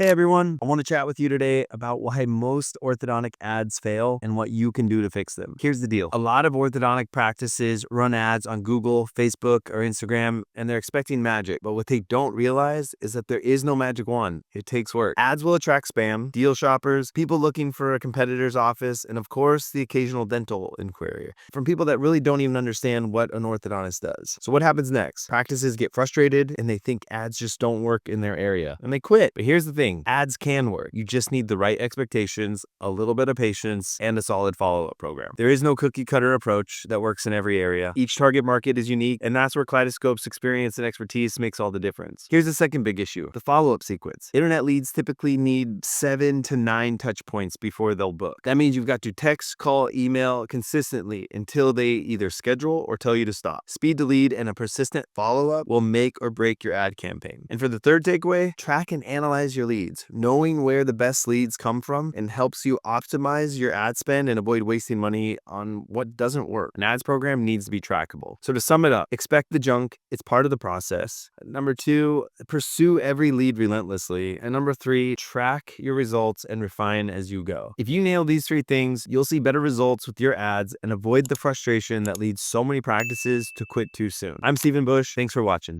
Hey everyone, I want to chat with you today about why most orthodontic ads fail and what you can do to fix them. Here's the deal. A lot of orthodontic practices run ads on Google, Facebook, or Instagram, and they're expecting magic. But what they don't realize is that there is no magic wand. It takes work. Ads will attract spam, deal shoppers, people looking for a competitor's office, and of course, the occasional dental inquiry from people that really don't even understand what an orthodontist does. So what happens next? Practices get frustrated and they think ads just don't work in their area, and they quit. But here's the thing. Ads can work. You just need the right expectations, a little bit of patience, and a solid follow-up program. There is no cookie-cutter approach that works in every area. Each target market is unique, and that's where Kaleidoscope's experience and expertise makes all the difference. Here's the second big issue, the follow-up sequence. Internet leads typically need 7 to 9 touch points before they'll book. That means you've got to text, call, email consistently until they either schedule or tell you to stop. Speed to lead and a persistent follow-up will make or break your ad campaign. And for the third takeaway, track and analyze your leads. Knowing where the best leads come from and helps you optimize your ad spend and avoid wasting money on what doesn't work. An ads program needs to be trackable. So to sum it up, expect the junk. It's part of the process. Number 2, pursue every lead relentlessly. And number 3, track your results and refine as you go. If you nail these 3 things, you'll see better results with your ads and avoid the frustration that leads so many practices to quit too soon. I'm Stephen Bush. Thanks for watching.